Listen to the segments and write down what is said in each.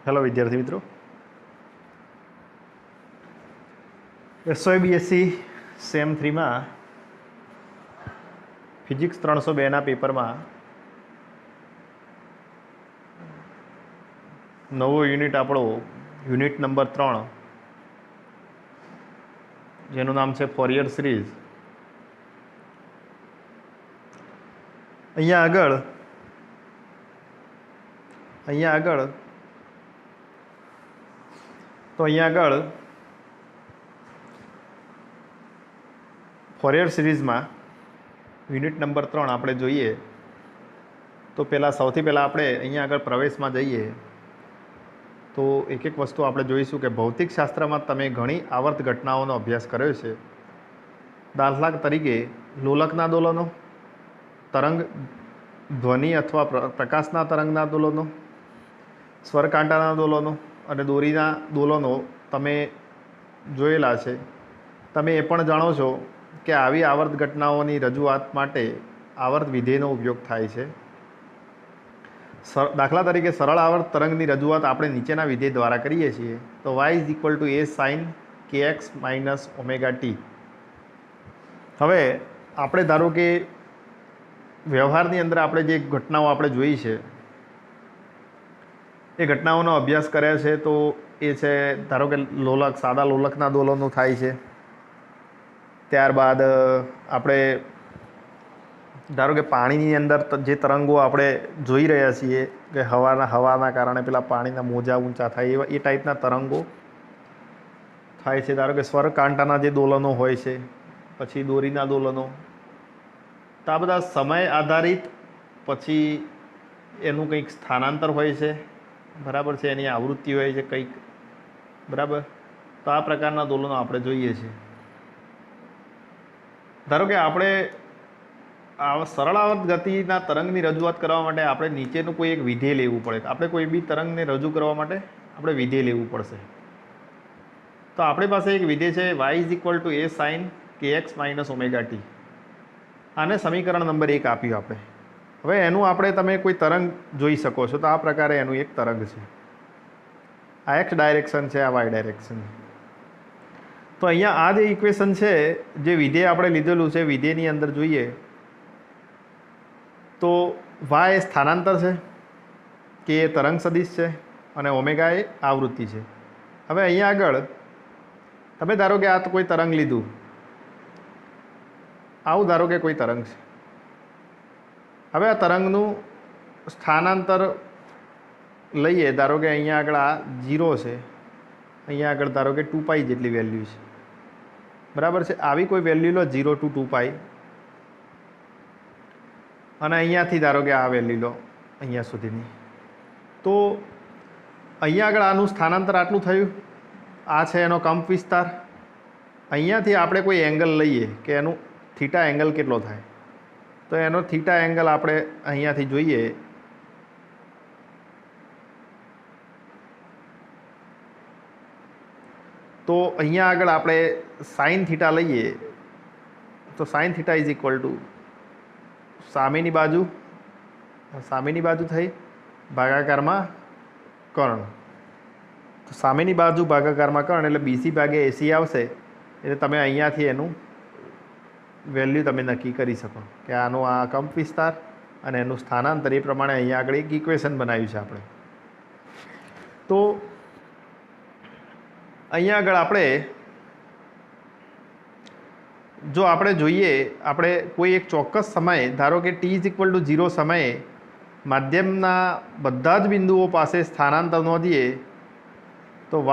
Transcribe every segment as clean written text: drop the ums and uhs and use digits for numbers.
Hello વિદ્યાર્થી મિત્રો, SOE BSc same 3માં physics 302ના પેપરમાં નવો યુનિટ આપણો યુનિટ નંબર 3 જેનું નામ છે ફોરિયર સિરીઝ. અહીંયા આગળ ફોરિયર સિરીઝમાં યુનિટ નંબર 3 આપણે જોઈએ તો સૌથી પહેલાં આપણે અહીંયા આગળ પ્રવેશમાં જઈએ તો એક વસ્તુ આપણે જોઈશું કે ભૌતિક શાસ્ત્રમાં તમે ઘણી આવર્ત ઘટનાઓનો અભ્યાસ કર્યો છે. દાખલા તરીકે લોલકના દોલનો, તરંગ ધ્વનિ અથવા પ્રકાશના તરંગના દોલનો, સ્વરકાંટાના દોલનો અને દોરીના દોલનો તમે જોયેલા છે. તમે એ પણ જાણો છો કે આવી આવર્ત ઘટનાઓની રજૂઆત માટે આવર્ત વિધેયનો ઉપયોગ થાય છે. દાખલા તરીકે સરળ આવર્ત તરંગની રજૂઆત આપણે નીચેના વિધેય દ્વારા કરીએ છીએ. તો y = a sin kx - omega t. હવે આપણે ધારો કે વ્યવહારની અંદર આપણે જે ઘટનાઓ આપણે જોઈ છે એ ઘટનાઓનો અભ્યાસ કર્યા છે. તો એ છે ધારો કે સાદા લોલકના દોલનો થાય છે. ત્યારબાદ આપણે ધારો કે પાણીની અંદર જે તરંગો આપણે જોઈ રહ્યા છીએ કે હવાના કારણે પેલા પાણીના મોજા ઊંચા થાય એ ટાઈપના તરંગો થાય છે. ધારો કે સ્વરકાંટાના જે દોલનો હોય છે, પછી દોરીના દોલનો, તો આ બધા સમય આધારિત, પછી એનું કંઈક સ્થાનાંતર હોય છે, બરાબર છે, એની આવૃત્તિ હોય છે કંઈક, બરાબર. તો આ પ્રકારના દોલનો આપણે જોઈએ છીએ. ધારો કે આપણે સરળ આવર્ત ગતિના તરંગની રજૂઆત કરવા માટે આપણે નીચેનું કોઈ એક વિધેય લેવું પડે. આપણે કોઈ બી તરંગને રજૂ કરવા માટે આપણે વિધેય લેવું પડશે. તો આપણી પાસે એક વિધેય છે y = a sin kx - omega t. આને સમીકરણ નંબર 1 આપ્યું આપણે. હવે એનું આપણે તમે કોઈ તરંગ જોઈ શકો છો. તો આ પ્રકારે એનું એક તરંગ છે. આ x ડાયરેક્શન છે, આ y ડાયરેક્શન. તો અહીંયા આ જે ઇક્વેશન છે, જે વિધેય આપણે લીધેલું છે, વિધેયની અંદર જોઈએ તો y એ સ્થાનાંતર છે, કે એ તરંગ સદિશ છે, અને ઓમેગા એ આવૃત્તિ છે. હવે અહીંયા આગળ તમે ધારો કે આ કોઈ તરંગ લીધું, આવું ધારો કે કોઈ તરંગ છે. હવે આ તરંગનું સ્થાનાંતર લઈએ. ધારો કે અહીંયા આગળ આ 0 છે, અહીંયા આગળ ધારો કે 2π જેટલી વેલ્યુ છે, બરાબર છે. આવી કોઈ વેલ્યુ લો 0 to 2π, અને અહીંયાથી ધારો કે આ વેલ્યુ લો અહીંયા સુધીની. તો અહીંયા આગળ આનું સ્થાનાંતર આટલું થયું. આ છે એનો કંપ વિસ્તાર. અહીંયાથી આપણે કોઈ એંગલ લઈએ કે એનું થીટા એંગલ કેટલો થાય. તો એનો થીટા એંગલ આપણે અહીંયાથી જોઈએ તો અહીંયા આગળ આપણે સાઇન થીટા લઈએ. તો સાઇન થીટા = સામેની બાજુ થઈ ભાગાકારમાં કર્ણ. તો સામેની બાજુ ભાગાકારમાં કર્ણ એટલે BC / AC આવશે. એટલે તમે અહીંયાથી એનું વેલ્યુ તમે નક્કી કરી શકો કે આનો આ કંપ વિસ્તાર અને એનું સ્થાનાંતર. એ પ્રમાણે અહીંયા આગળ એક ઇક્વેશન બનાવ્યું છે આપણે. તો અહીંયા આગળ આપણે જો આપણે જોઈએ, આપણે કોઈ એક ચોક્કસ સમયે ધારો કે t = 0 સમયે માધ્યમના બધા જ બિંદુઓ પાસે સ્થાનાંતર નોંધીએ તો y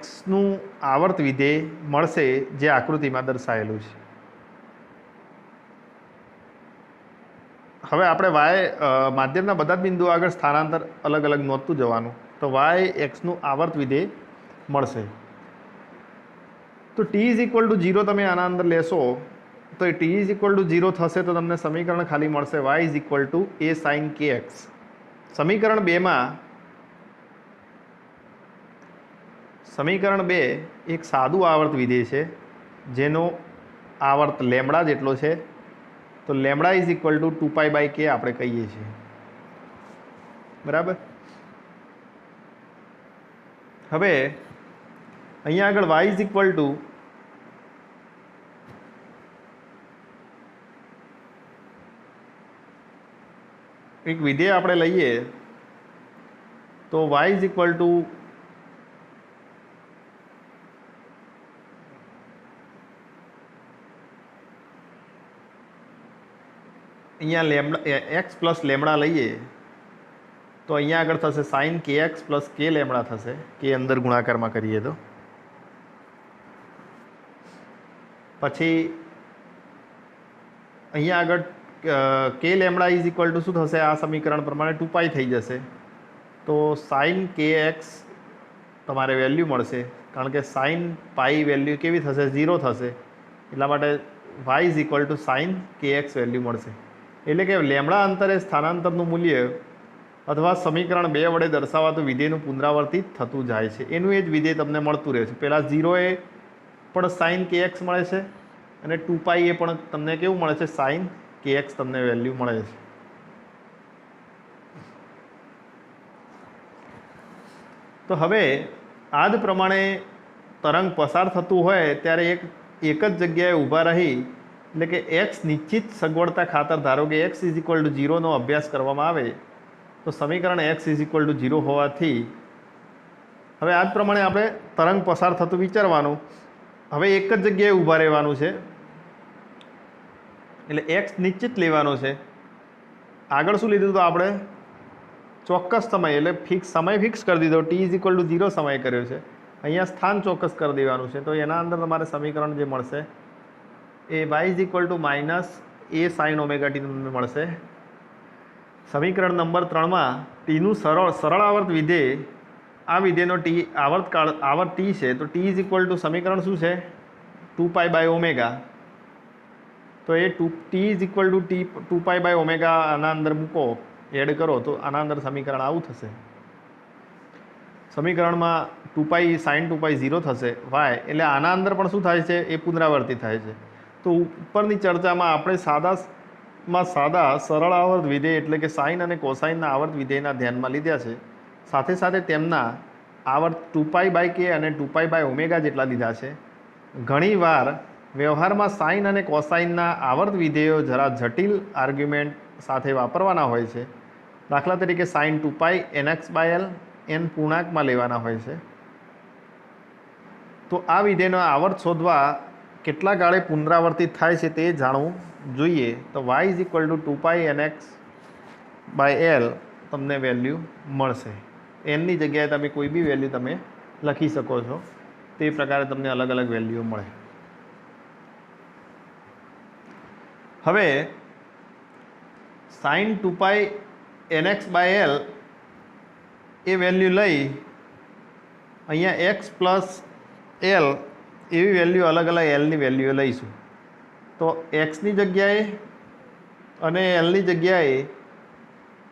xનું આવર્ત વિધેય મળશે, જે આકૃતિમાં દર્શાવેલું છે. હવે આપણે માધ્યમના બધા જ બિંદુઓ આગળ સ્થાનાંતર અલગ અલગ નોંધતું જવાનું. તો y xનું આવર્ત વિધેય મળશે. તો t = 0 તમે આના અંદર લેશો તો t = 0 થશે તો તમને સમીકરણ ખાલી મળશે y = a sin kx. સમીકરણ 2 એક સાદું આવર્ત વિધેય છે, જેનો આવર્ત લેમડા જેટલો છે. તો લેમડા = 2π/k આપણે કહીએ છીએ, બરાબર. હવે અહીંયા આગળ y ઇઝ ઇક્વલ ટુ એક વિધેય આપણે લઈએ તો y ઇઝ ઇક્વલ ટુ અહીંયા લેમડા એક્સ પ્લસ લેમડા લઈએ તો અહીંયા આગળ થશે સાઇન કે એક્સ પ્લસ કે લેમડા થશે, કે અંદર ગુણાકારમાં કરીએ તો. પછી અહીંયા આગળ કે લેમડા ઇઝ ઇક્વલ ટુ શું થશે, આ સમીકરણ પ્રમાણે 2π થઈ જશે. તો સાઇન કે એક્સ તમારે વેલ્યુ મળશે, કારણ કે સાઇન પાઈ વેલ્યુ કેવી થશે, 0 થશે. એટલા માટે y is equal to sine કે એક્સ વેલ્યુ મળશે. એટલે કે લેમડા અંતરે સ્થાનાંતરનું મૂલ્ય અથવા સમીકરણ 2 વડે દર્શાવાતું વિધેયનું પુનરાવર્તિત થતું જાય છે. એનું એ જ વિધેય તમને મળતું રહે છે. પહેલાં 0 એ પણ સાઇન કે એક્સ મળે છે અને 2π એ પણ તમને કેવું મળે છે, સાઇન કે એક્સ તમને વેલ્યુ મળે છે. તો હવે આ જ પ્રમાણે તરંગ પસાર થતું હોય ત્યારે એક જ જગ્યાએ ઊભા રહી, એટલે કે એક્સ નિશ્ચિત સગવડતા ખાતર ધારો કે એક્સ ઇઝ ઇક્વલ ટુ 0નો અભ્યાસ કરવામાં આવે તો સમીકરણ એક્સ ઇઝ ઇક્વલ ટુ 0 હોવાથી હવે આ જ પ્રમાણે આપણે તરંગ પસાર થતું વિચારવાનું. હવે એક જ જગ્યાએ ઊભા રહેવાનું છે, એટલે એક્સ નિશ્ચિત લેવાનો છે. આગળ શું લીધું તો આપણે ચોક્કસ સમય, એટલે સમય ફિક્સ કરી દીધો, ટી ઇઝ ઇક્વલ ટુ 0 સમય કર્યો છે. અહીંયા સ્થાન ચોક્કસ કરી દેવાનું છે. તો એના અંદર તમારે સમીકરણ જે મળશે એ y is equal two minus A sine omega T તમને મળશે. સમીકરણ નંબર 3માં ટીનું સરળ આવર્ત વિધેય, આ વિધેયનો ટી આવર્ત ટી છે, તો ટી ઇઝ ઇક્વલ ટુ સમીકરણ શું છે, 2π બાય ઓમેગા. તો એ t is equal to 2π by omega આના અંદર મૂકો, એડ કરો તો આના અંદર સમીકરણ આવું થશે. સમીકરણમાં 2π સાઇન 2π 0 થશે y, એટલે આના અંદર પણ શું થાય છે, એ પુનરાવર્તિત થાય છે. તો ઉપરની ચર્ચામાં આપણે સાદા સરળ આવર્ત વિધેય એટલે કે સાઇન અને કોસાઇનના આવર્ત વિધેયના ધ્યાનમાં લીધા છે. સાથે સાથે તેમના આવર્ત 2π બાય કે અને 2π બાય ઓમેગા જેટલા લીધા છે. ઘણીવાર વ્યવહારમાં સાઇન અને કોસાઇનના આવર્ત વિધેયો જરા જટિલ આર્ગ્યુમેન્ટ સાથે વાપરવાના હોય છે. દાખલા તરીકે સાઇન 2π nx/l n પૂર્ણાંકમાં લેવાના હોય છે. તો આ વિધેયનો આવર્ત શોધવા કેટલા ગાળે પુનરાવર્તિત થાય છે તે જાણવું જોઈએ. તો y is equal to 2π nx/l તમને વેલ્યુ મળશે. એનની જગ્યાએ તમે કોઈ બી વેલ્યુ તમે લખી શકો છો, તે પ્રકારે તમને અલગ અલગ વેલ્યુ મળે. હવે સાઇન 2π nx/l એ વેલ્યુ લઈ અહીંયા એક્સ પ્લસ એલ એવી વેલ્યુ અલગ અલગ એલની વેલ્યુ લઈશું. તો એક્સની જગ્યાએ અને એલની જગ્યાએ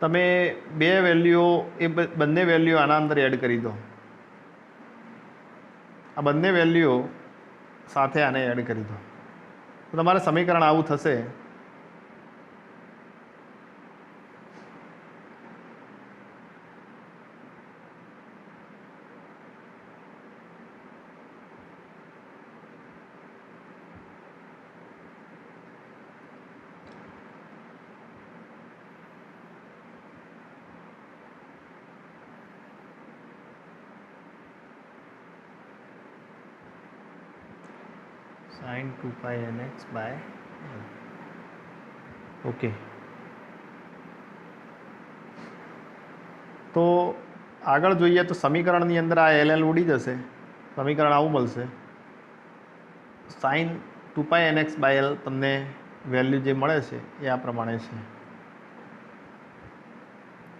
તમે બે વેલ્યુઓ, એ બંને વેલ્યુ આના અંદર એડ કરી દો. આ બંને વેલ્યુઓ સાથે આને એડ કરી દો તો તમારે સમીકરણ આવું થશે. Sign 2π nx/l. ઓકે, તો આગળ જોઈએ તો સમીકરણની અંદર આ એલ ઉડી જશે, સમીકરણ આવું મળશે. સાઇન 2π nx/l તમને વેલ્યુ જે મળે છે એ આ પ્રમાણે છે.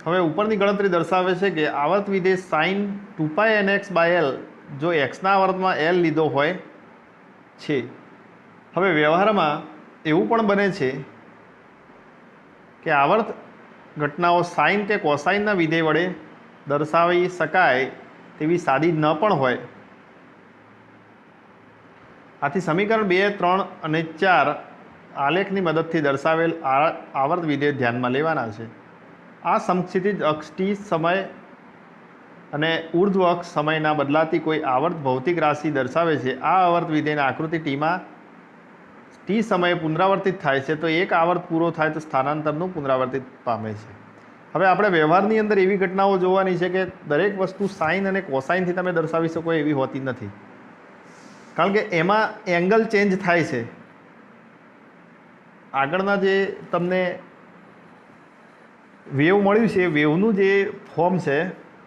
હવે ઉપરની ગણતરી દર્શાવે છે કે આવર્ત વિધેય સાઇન 2π nx/l જો એક્સના આવર્તમાં એલ લીધો હોય છે. હવે વ્યવહારમાં એવું પણ બને છે કે આવર્ત ઘટનાઓ સાઇન કે કોસાઇનના વિધેય વડે દર્શાવી શકાય તેવી સાદી ન પણ હોય. આથી સમીકરણ 2, 3 અને 4 આલેખની મદદથી દર્શાવેલ આવર્ત વિધેય ધ્યાનમાં લેવાના છે. આ સમક્ષિતિજ અક્ષ ટી સમય અને ઉર્ધ્વ અક્ષ સમયના બદલાતી કોઈ આવર્ત ભૌતિક રાશિ દર્શાવે છે. આ આવર્ત વિધેયના આકૃતિ ટીમાં ટી સમયે પુનરાવર્તિત થાય છે. તો એક આવર્ત પૂરો થાય તો સ્થાનાંતરનું પુનરાવર્તિત પામે છે. હવે આપણે વ્યવહારની અંદર એવી ઘટનાઓ જોવાની છે કે દરેક વસ્તુ સાઇન અને કોસાઇનથી તમે દર્શાવી શકો એવી હોતી નથી, કારણ કે એમાં એંગલ ચેન્જ થાય છે. આગળના જે તમને વેવ મળ્યું છે એ વેવનું જે ફોર્મ છે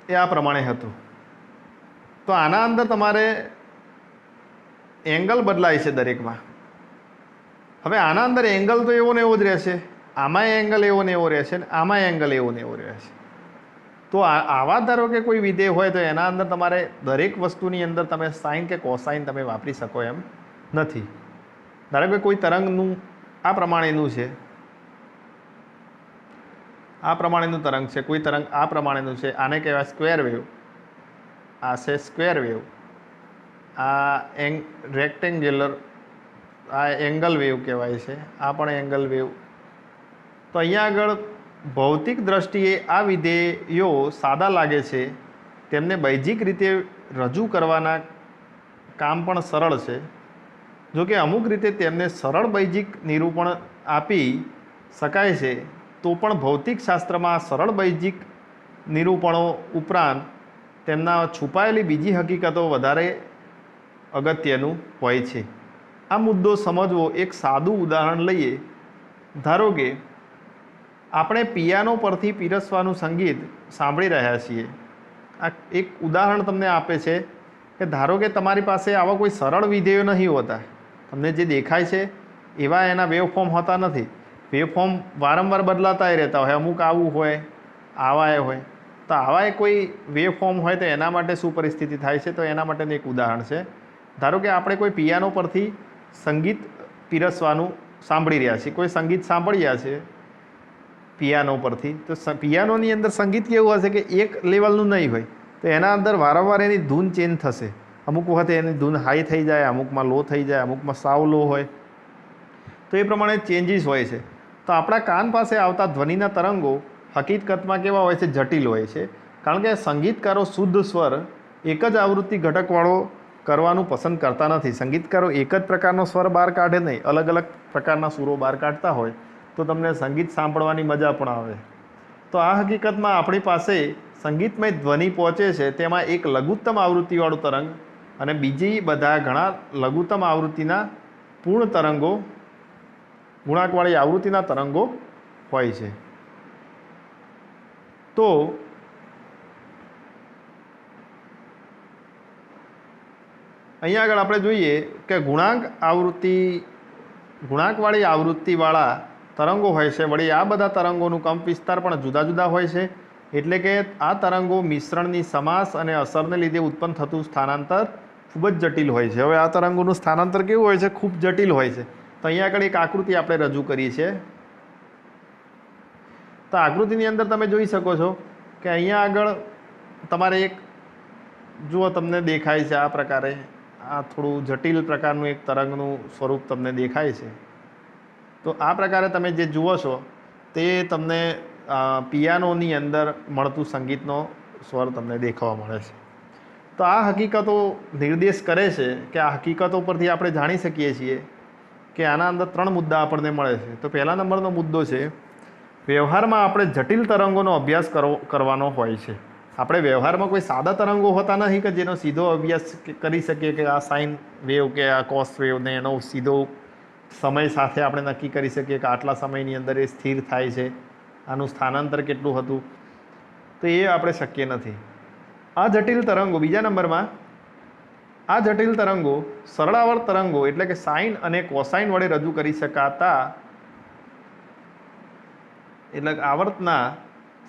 એ આ પ્રમાણે હતું. તો આના અંદર તમારે એંગલ બદલાય છે દરેકમાં. હવે આના અંદર એંગલ તો એવો ને એવો જ રહેશે, આમાં એંગલ એવો ને એવો રહેશે ને આમાં એંગલ એવો ને એવો રહેશે. તો આવા ધારો કે કોઈ વિધેય હોય તો એના અંદર તમારે દરેક વસ્તુની અંદર તમે સાઇન કે કોસાઇન તમે વાપરી શકો એમ નથી. ધારો કે કોઈ તરંગનું આ પ્રમાણેનું છે, આ પ્રમાણેનું તરંગ છે, કોઈ તરંગ આ પ્રમાણેનું છે, આને કહેવાય સ્ક્વેર વેવ, આ છે સ્ક્વેર વેવ, આ રેક્ટેન્ગ્યુલર, આ એંગલ વેવ કહેવાય છે, આ પણ એંગલ વેવ. તો અહીંયા આગળ ભૌતિક દ્રષ્ટિએ આ વિધેયો સાદા લાગે છે, તેમને બૈજિક રીતે રજૂ કરવાના કામ પણ સરળ છે. જો કે અમુક રીતે તેમને સરળ બૈજિક નિરૂપણ આપી શકાય છે, તો પણ ભૌતિક શાસ્ત્રમાં સરળ બૈજિક નિરૂપણો ઉપરાંત તેમના છુપાયેલી બીજી હકીકતો વધારે અગત્યનું હોય છે. આ મુદ્દો સમજવો એક સાદું ઉદાહરણ લઈએ. ધારો કે આપણે પિયાનો પરથી પીરસવાનું સંગીત સાંભળી રહ્યા છીએ. આ એક ઉદાહરણ તમને આપે છે કે ધારો કે તમારી પાસે આવા કોઈ સરળ વિધેયો નહીં હોતા, તમને જે દેખાય છે એવા એના વેવફોર્મ હોતા નથી. વેવફોર્મ વારંવાર બદલાતા રહેતા હોય, અમુક આવું હોય, આવા એ હોય. તો આવા કોઈ વેવફોર્મ હોય તો એના માટે શું પરિસ્થિતિ થાય છે, તો એના માટેનું એક ઉદાહરણ છે. ધારો કે આપણે કોઈ પિયાનો પરથી સંગીત પીરસવાનું સાંભળી રહ્યા છીએ, કોઈ સંગીત સાંભળી રહ્યા છે પિયાનો પરથી. તો પિયાનોની અંદર સંગીત કેવું હશે કે એક લેવલનું નહીં હોય, તો એના અંદર વારંવાર એની ધૂન ચેન્જ થશે. અમુક વખતે એની ધૂન હાઈ થઈ જાય, અમુકમાં લો થઈ જાય, અમુકમાં સાવ લો હોય. તો એ પ્રમાણે ચેન્જીસ હોય છે. તો આપણા કાન પાસે આવતા ધ્વનિના તરંગો હકીકતમાં કેવા હોય છે? જટિલ હોય છે. કારણ કે સંગીતકારો શુદ્ધ સ્વર એક જ આવૃત્તિ ઘટકવાળો કરવાનું પસંદ કરતા નથી. સંગીતકારો એક જ પ્રકારનો સ્વર બહાર કાઢે નહીં, અલગ અલગ પ્રકારના સુરો બહાર કાઢતા હોય તો તમને સંગીત સાંભળવાની મજા પણ આવે. તો આ હકીકતમાં આપણી પાસે સંગીતમય ધ્વનિ પહોંચે છે, તેમાં એક લઘુત્તમ આવૃત્તિવાળું તરંગ અને બીજી બધા ઘણા લઘુત્તમ આવૃત્તિના પૂર્ણ તરંગો, ગુણાંકવાળી આવૃત્તિના તરંગો હોય છે. તો અહીંયા આગળ આપણે જોઈએ કે ગુણાંકવાળી આવૃત્તિવાળા તરંગો હોય છે. વળી આ બધા તરંગોનું કંપ વિસ્તાર પણ જુદા જુદા હોય છે. એટલે કે આ તરંગો મિશ્રણની સમાસ અને અસરને લીધે ઉત્પન્ન થતું સ્થાનાંતર ખૂબ જ જટિલ હોય છે. હવે આ તરંગોનું સ્થાનાંતર કેવું હોય છે? ખૂબ જટિલ હોય છે. તો અહીંયા આગળ એક આકૃતિ આપણે રજૂ કરી છે. તો આકૃતિની અંદર તમે જોઈ શકો છો કે અહીંયા આગળ તમારે એક જુઓ, તમને દેખાય છે આ પ્રકારે, આ થોડું જટિલ પ્રકારનું એક તરંગનું સ્વરૂપ તમને દેખાય છે. તો આ પ્રકારે તમે જે જુઓ છો તે તમને પિયાનોની અંદર મળતું સંગીતનો સ્વર તમને દેખાવા મળે છે. તો આ હકીકતો નિર્દેશ કરે છે કે આ હકીકતો પરથી આપણે જાણી શકીએ છીએ કે આના અંદર 3 મુદ્દા આપણને મળે છે. તો પહેલા નંબરનો મુદ્દો છે, વ્યવહારમાં આપણે જટિલ તરંગોનો અભ્યાસ કરવાનો હોય છે. આપણે વ્યવહારમાં કોઈ સાદા તરંગો હોતા નથી કે જેનો સીધો અભ્યાસ કરી શકીએ કે આ સાઇન વેવ કે આ કોસ વેવને એનો સીધો સમય સાથે આપણે નક્કી કરી શકીએ કે આટલા સમયની અંદર એ સ્થિર થાય છે, આનું સ્થાનાંતર કેટલું હતું. તો એ આપણે શક્ય નથી. આ જટિલ તરંગો, બીજા નંબરમાં આ જટિલ તરંગો સરળાવર્ત તરંગો એટલે કે સાઇન અને કોસાઇન વડે રજૂ કરી શકાતા, એટલે આવર્તના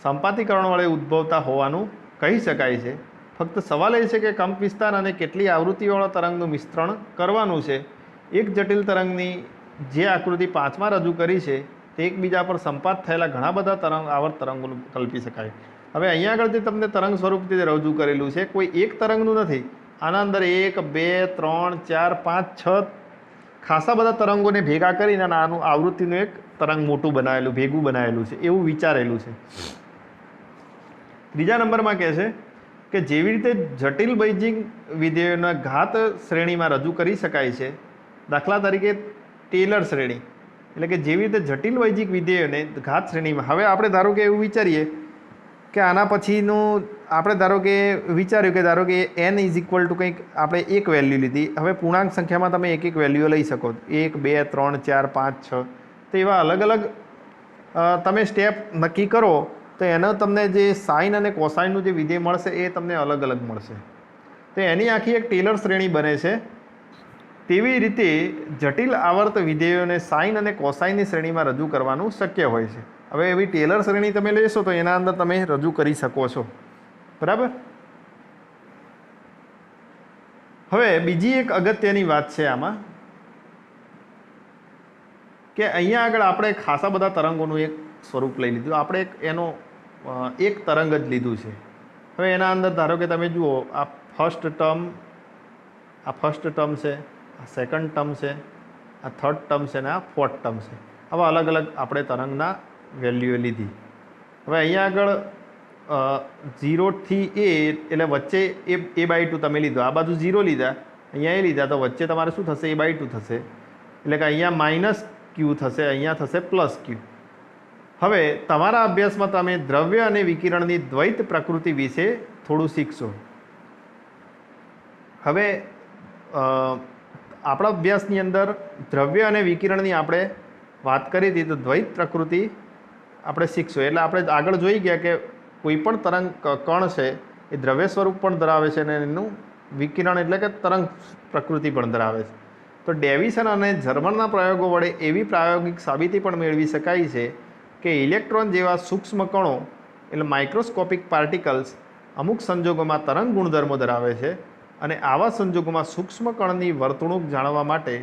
સંપાતીકરણ વડે ઉદ્ભવતા હોવાનું કહી શકાય છે. ફક્ત સવાલ એ છે કે કંપ વિસ્તાર અને કેટલી આવૃત્તિવાળા તરંગનું મિશ્રણ કરવાનું છે. એક જટિલ તરંગની જે આકૃતિ 5માં રજૂ કરી છે તે એકબીજા પર સંપાત થયેલા ઘણા બધા આવર્ત તરંગોનું કલ્પી શકાય. હવે અહીંયા આગળ જે તમને તરંગ સ્વરૂપથી રજૂ કરેલું છે કોઈ એક તરંગનું નથી. આના અંદર 1, 2, 3, 4, 5, 6 ખાસા બધા તરંગોને ભેગા કરીને આનું આવૃત્તિનું એક તરંગ મોટું બનાવેલું, ભેગું બનાવેલું છે, એવું વિચારેલું છે. ત્રીજા નંબરમાં કહે છે કે જેવી રીતે જટિલ બીજીક વિધેયોના ઘાત શ્રેણીમાં રજૂ કરી શકાય છે, દાખલા તરીકે ટેલર શ્રેણી, એટલે કે જેવી રીતે જટિલ બીજીક વિધેયોને ઘાત શ્રેણીમાં, હવે આપણે ધારો કે એવું વિચારીએ કે આના પછીનું આપણે ધારો કે વિચાર્યું કે ધારો કે n ઇઝ ઇક્વલ ટુ કંઈક આપણે એક વેલ્યુ લીધી, હવે પૂર્ણાંક સંખ્યામાં તમે એક એક વેલ્યુઓ લઈ શકો, 1 2 3 4 5 6, તો એવા અલગ અલગ તમે સ્ટેપ નક્કી કરો તો એનો તમને જે સાઇન અને કોસાઇનનું જે વિધેય મળશે એ તમને અલગ અલગ મળશે. તો એની આખી એક ટેલર શ્રેણી બને છે. તેવી રીતે જટિલ આવર્ત વિધેયોને સાઇન અને કોસાઇનની શ્રેણીમાં રજૂ કરવાનું શક્ય હોય છે. હવે એવી ટેલર શ્રેણી તમે લેશો તો એના અંદર તમે રજૂ કરી શકો છો. બરાબર. હવે બીજી એક અગત્યની વાત છે આમાં કે અહીંયા આગળ આપણે ખાસા બધા તરંગોનું એક સ્વરૂપ લઈ લીધું. આપણે એક તરંગ જ લીધું છે. હવે એના અંદર ધારો કે તમે જુઓ, આ ફર્સ્ટ ટર્મ છે, આ સેકન્ડ ટર્મ છે, આ થર્ડ ટર્મ છે અને આ ફોર્થ ટર્મ છે. આવા અલગ અલગ આપણે તરંગના વેલ્યુએ લીધી. હવે અહીંયા આગળ 0 થી a એટલે વચ્ચે a/2 તમે લીધો, આ બાજુ 0 લીધા, અહીંયા એ લીધા, તો વચ્ચે તમારે શું થશે? a/2 થશે. એટલે કે અહીંયા માઇનસ q થશે, અહીંયા થશે પ્લસ q. હવે તમારા અભ્યાસમાં તમે દ્રવ્ય અને વિકિરણની દ્વૈત પ્રકૃતિ વિશે થોડું શીખશો. હવે આપણા અભ્યાસની અંદર દ્રવ્ય અને વિકિરણની આપણે વાત કરી હતી, તો દ્વૈત પ્રકૃતિ આપણે શીખશું. એટલે આપણે આગળ જોઈ ગયા કે કોઈ પણ તરંગ કણ છે એ દ્રવ્ય સ્વરૂપ પણ ધરાવે છે અને એનું વિકિરણ એટલે કે તરંગ પ્રકૃતિ પણ ધરાવે છે. તો ડેવિસન અને જર્મનના પ્રયોગો વડે એવી પ્રાયોગિક સાબિતી પણ મેળવી શકાય છે કે ઇલેક્ટ્રોન જેવા સૂક્ષ્મ કણો એટલે માઇક્રોસ્કોપિક પાર્ટિકલ્સ અમુક સંજોગોમાં તરંગ ગુણધર્મો ધરાવે છે અને આવા સંજોગોમાં સૂક્ષ્મ કણની વર્તણૂક જાણવા માટે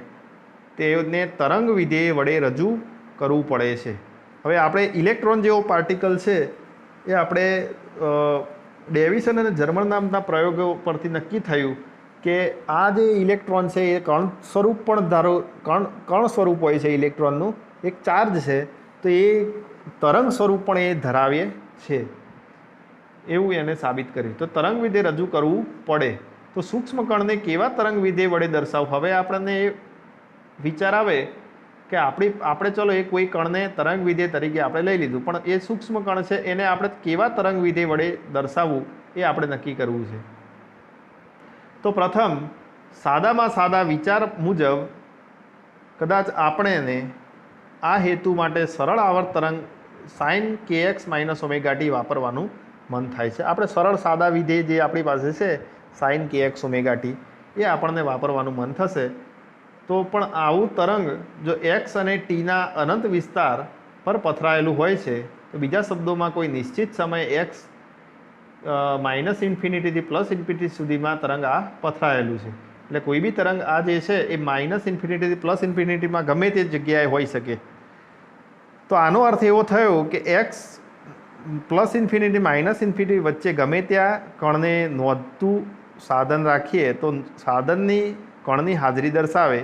તેને તરંગ વિધેય વડે રજૂ કરવું પડે છે. હવે આપણે ઇલેક્ટ્રોન જેવો પાર્ટિકલ છે એ આપણે ડેવિસન અને જર્મન નામના પ્રયોગો પરથી નક્કી થયું કે આ જે ઇલેક્ટ્રોન છે એ કણ સ્વરૂપ પણ કણ સ્વરૂપ હોય છે. ઇલેક્ટ્રોનનું એક ચાર્જ છે, તો એ તરંગ સ્વરૂપ પણ એ ધરાવે છે, એવું એને સાબિત કર્યું. તો તરંગ વિધેય રજૂ કરવું પડે. તો સૂક્ષ્મ કણને કેવા તરંગ વિધેય વડે દર્શાવવું? હવે આપણને એ વિચાર આવે કે આપણે ચલો એ કોઈ કણને તરંગ વિધેય તરીકે આપણે લઈ લીધું, પણ એ સૂક્ષ્મ કણ છે એને આપણે કેવા તરંગ વિધેય વડે દર્શાવવું એ આપણે નક્કી કરવું છે. તો પ્રથમ સાદામાં સાદા વિચાર મુજબ કદાચ આપણને આ હેતુ માટે સરળ આવર્ત તરંગ sin kx - ωt વાપરવાનું મન થાય છે. આપણે સરળ સાદા વિધેય જે આપણી પાસે છે sin kx ωt એ આપણને વાપરવાનું મન થશે. તો પણ આવું તરંગ જો x અને tના અનંત વિસ્તાર પર પથરાયેલું હોય છે, તો બીજા શબ્દોમાં કોઈ નિશ્ચિત સમયે x -∞ થી +∞ સુધીમાં તરંગ આ પથરાયેલું છે. એટલે કોઈ બી તરંગ આ જે છે એ -∞ થી +∞માં ગમે તે જગ્યાએ હોઈ શકે. તો આનો અર્થ એવો થયો કે x +∞ -∞ વચ્ચે ગમે ત્યાં કણને નોંધતું સાધન રાખીએ તો સાધનની કણની હાજરી દર્શાવે.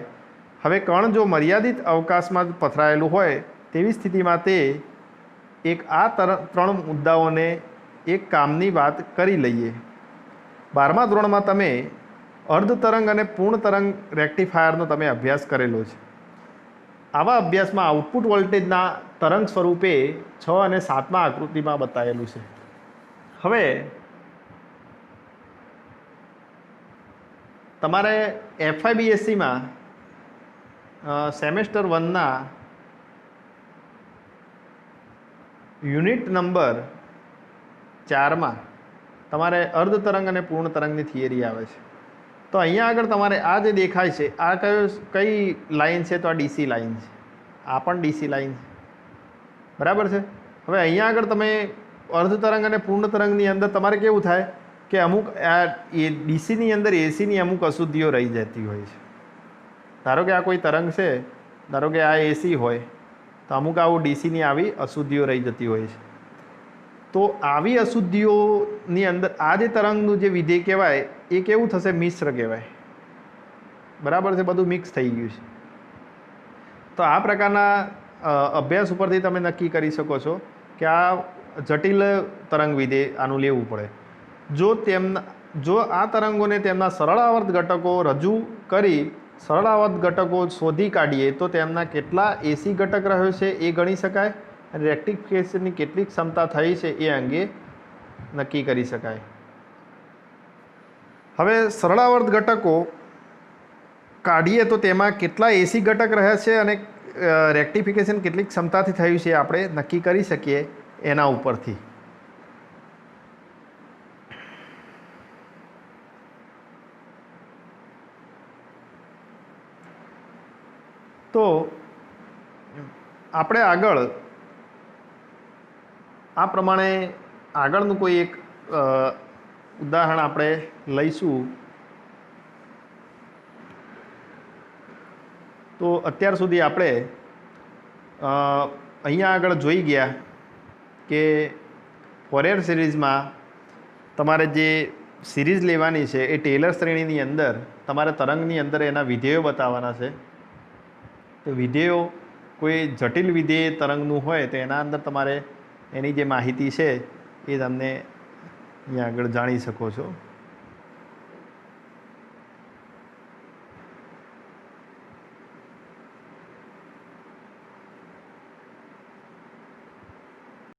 હવે કણ જો મર્યાદિત અવકાશમાં પથરાયેલું હોય તેવી સ્થિતિમાં તે આ ત્રણ મુદ્દાઓને એક કામની વાત કરી લઈએ. 12મા ધોરણમાં તમે અર્ધ તરંગ અને પૂર્ણ તરંગ રેક્ટિફાયરનો તમે અભ્યાસ કરેલો છે. આવા અભ્યાસમાં આઉટપુટ વોલ્ટેજના તરંગ સ્વરૂપે 6 અને 7મા આકૃતિમાં બતાવેલું છે. હવે તમારે FIBSCમાં સેમેસ્ટર 1ના યુનિટ નંબર 4માં તમારે અર્ધ તરંગ અને પૂર્ણ તરંગની થિયરી આવે છે. તો અહીંયા આગળ તમારે આ જે દેખાય છે આ કઈ લાઈન છે? તો આ DC લાઈન છે, આ પણ DC લાઈન છે, બરાબર છે. હવે અહીંયા આગળ તમે અર્ધ તરંગ અને પૂર્ણ તરંગની અંદર તમારે કેવું થાય કે અમુક આ ડીસીની અંદર એસીની અમુક અશુદ્ધિઓ રહી જતી હોય છે. ધારો કે આ કોઈ તરંગ છે, ધારો કે આ એસી હોય, તો અમુક આવું ડીસીની આવી અશુદ્ધિઓ રહી જતી હોય છે. તો આવી અશુદ્ધિઓની અંદર આ જે તરંગનું જે વિધેય કહેવાય એ કેવું થશે? મિશ્ર કહેવાય, બરાબર છે. બધું મિક્સ થઈ ગયું છે. તો આ પ્રકારના અભ્યાસ ઉપરથી તમે નક્કી કરી શકો છો કે આ જટિલ તરંગ વિધેય આનું લેવું પડે. જો આ તરંગોને તેમના સરળ આવર્ત ઘટકો રજૂ કરી સરળ આવર્ત ઘટકો શોધી કાઢીએ તો તેમના કેટલા એસી ઘટક રહ્યો છે એ ગણી શકાય અને રેક્ટિફિકેશનની કેટલી ક્ષમતા થઈ છે એ અંગે નક્કી કરી શકાય. હવે સરળ આવર્ત ઘટકો કાઢીએ તો તેમાં કેટલા એસી ઘટક રહ્યા છે અને રેક્ટિફિકેશન કેટલી ક્ષમતાથી થયું છે આપણે નક્કી કરી શકીએ એના ઉપરથી. તો આપણે આગળ આ પ્રમાણે આગળનું કોઈ એક ઉદાહરણ આપણે લઈશું. તો અત્યાર સુધી આપણે અહીંયા આગળ જોઈ ગયા કે ફોરિયર સિરીઝમાં તમારે જે સિરીઝ લેવાની છે એ ટેલર શ્રેણીની અંદર તમારે તરંગની અંદર એના વિધેયો બતાવવાના છે. તો વિધેયો કોઈ જટિલ વિધેય તરંગનું હોય તો એના અંદર તમારે એની જે માહિતી છે એ તમને અહીંયા આગળ જાણી શકો છો.